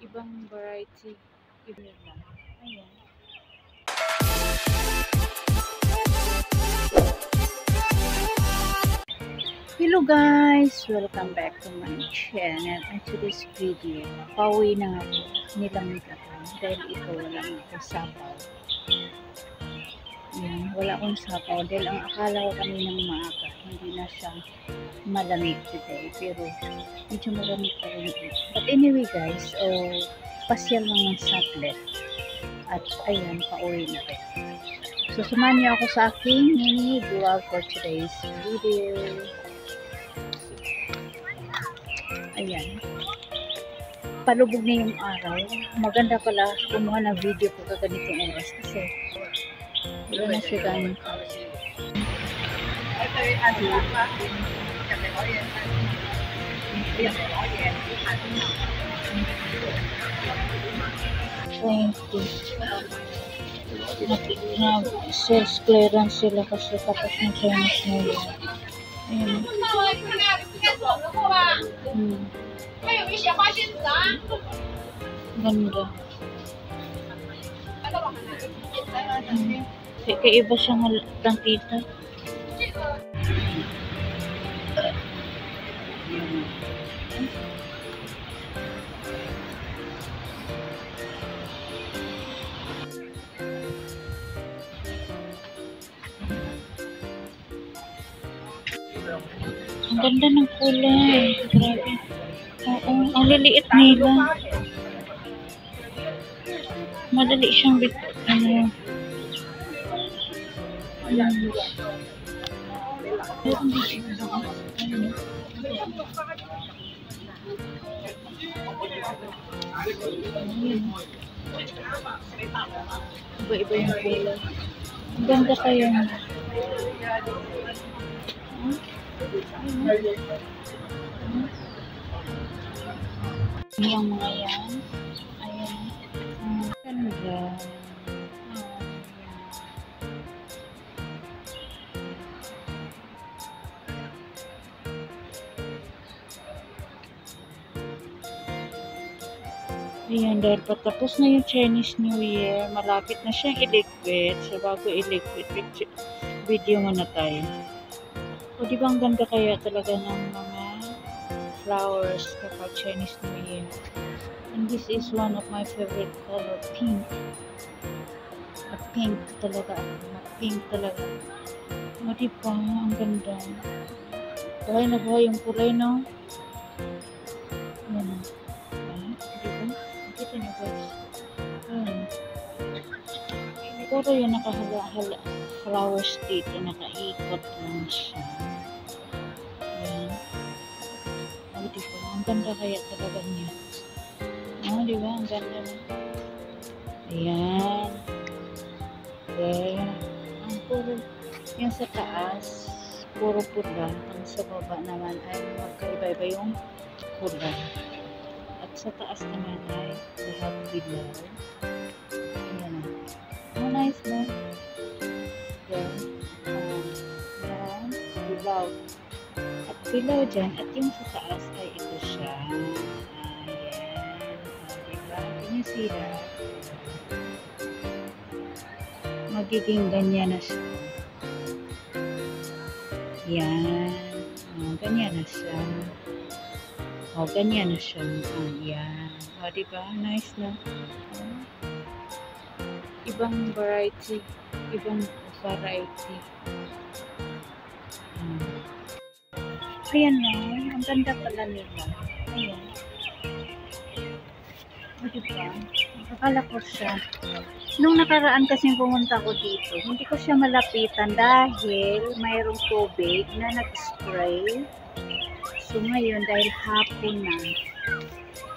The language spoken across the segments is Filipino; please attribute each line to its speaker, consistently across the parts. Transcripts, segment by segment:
Speaker 1: ibang variety. Ibang lang. Ayan. Hello guys! Welcome back to my channel. And today's video, pauwi na nga po. Nilamig ako. Dahil ito walang ako sapaw. Yan, wala akong sapaw. Dahil ang akala ko kaninang maaga, hindi na siya malamig today. Pero medyo malamig pa rin ito. But anyway guys, pasyal lang ng saglit. At ayan, pauwi na rin. So samahan niyo ako sa aking mini vlog for today's video. Ayan. Palubog na yung araw. Maganda pala kumuha ng video ko kaganitong oras kasi wala na siya ganun. Sales clearance sila kasi tapos ng Chinese New Year. Ayan. Ganda. Kaiba siyang tangkita. Ang ganda ng kulay. Grabe. Oo, ang liliit nila. Madali siyang ano. Iba-iba yung kulay. Ang ganda kayo. Yung mga yan. Ayan. Ganda. Ayan, dahil patapos na yung Chinese New Year, malapit na siyang i-liquid. So, bago i-liquid, video muna tayo. O, di ba ang ganda kaya talaga ng mga flowers kapag Chinese New Year? And this is one of my favorite color, pink. At pink talaga ako. Pink talaga. O, di ba? Ang ganda. Buhay na buhay yung kulay, no? Ayan. Kita niyo guys. Siguro yung nakahala flowers dito, nakaikot lang siya. Ayan. O, diba? Ang ganda kaya talaga niya. O, diba? Ang ganda na. Ayan. Okay. Ang puro, yung sa taas, puro pula. Ang sa baba naman ay magkaiba-iba yung kulay. At sa taas naman ay lahat dilaw. Ayan na. Oh, nice na. Then, yan, dilaw. At dilaw dyan. At yung sa taas ay ito siya. Ayan. Diba? Can you see that? Magiging ganyan na siya. Yan. Ganyan na siya. O, ganyan na siya. Ayan. O, diba? Nice na. Ibang variety. Ibang variety. Ayan na. Ang ganda pala nila. Ayan. O, diba? Akala ko siya. Nung nakaraan kasing pumunta ko dito, hindi ko siya malapitan dahil mayroong tubig na nag-spray. So ngayon, dahil hapon na,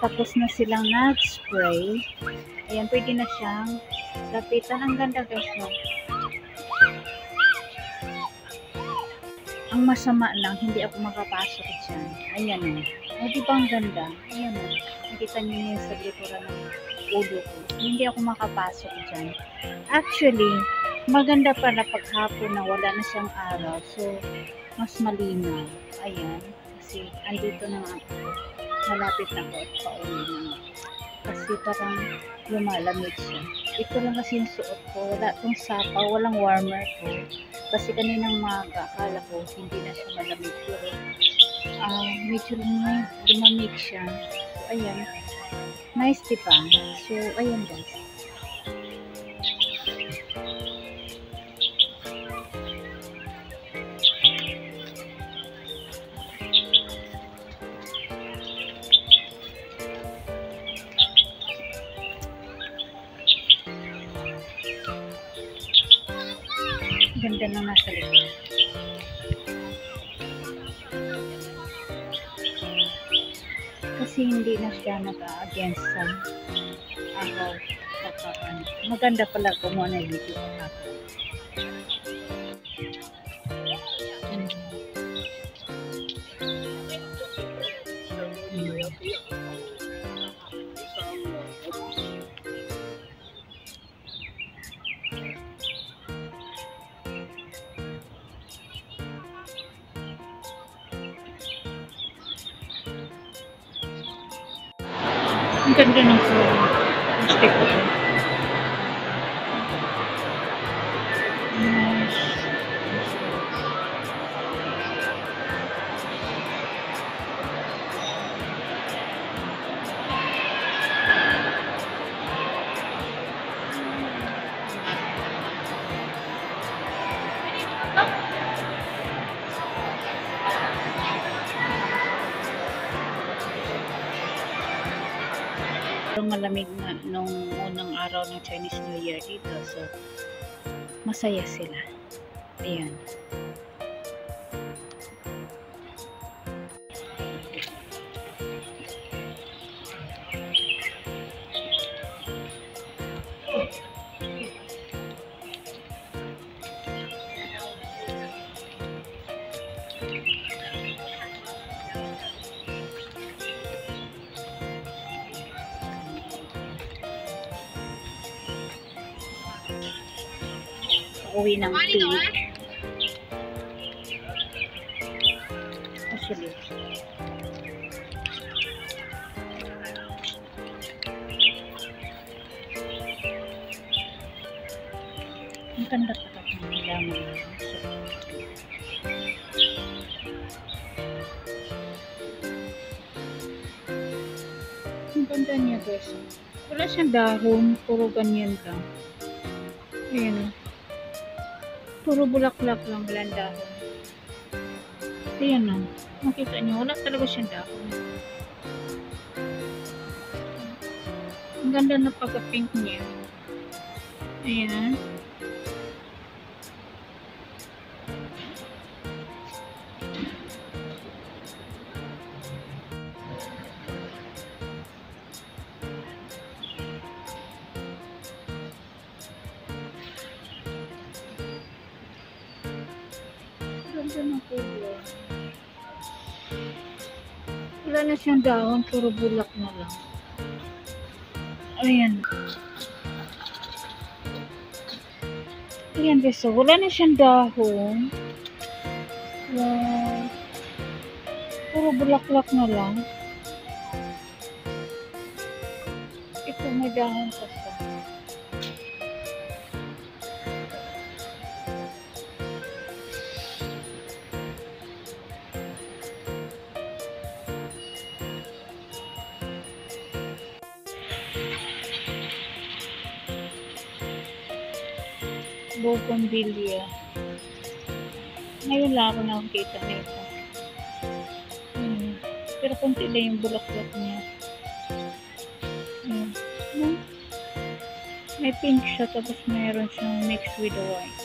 Speaker 1: tapos na silang nag-spray, ayan, pwede na siyang lapitan. Ang ganda guys, no? Ang masama lang, hindi ako makapasok dyan. Ayan o. O, diba ang ganda? Ayan o. Nakita niyo yung sa likuran ng ulo ko. Hindi ako makapasok dyan. Actually, maganda pala paghapon na wala na siyang araw. So, mas malinaw. Ayan. Kasi andito na nga ako. Malapit na ako at pauwi na. Kasi kasi parang lumalamig siya. Ito lang kasi yung suot ko. Wala tong sapaw, walang warmer ko. Kasi kaninang maga, akala ko hindi na siya malamig. Pero medyo lumamig siya. So, ayan. Nice, diba? So, ayan guys. Ganda na nasa likod. Kasi hindi na siya nag-against sa araw. Maganda pala kumuha na video ko ako. Ang ganda ng stick ko. Malamig na nung unang araw ng Chinese New Year dito, so masaya sila. Ayan. Uwi ng tea. Actually. Ang ganda pa ng nilaman niya. Ang ganda niya guys. Wala siyang dahon. Puro ganyan lang. Ayan. Puro bulaklak lang, walang dahon. Ayan o. Makita niyo, wala talaga siyang dahon. Ang ganda na pagka-pink niya. Ayan. Ganda ng kulay. Wala na siyang dahon, puro bulak na lang. Ayan. Ayan guys, so wala na siyang dahon. Wow. Puro bulaklak na lang. Ito may dahon pa siya. Bougainvillea. Ngayon lang ako nakakita nito. Pero konti lang yung bulaklak niya. May pink siya, tapos mayroon siyang mixed with white.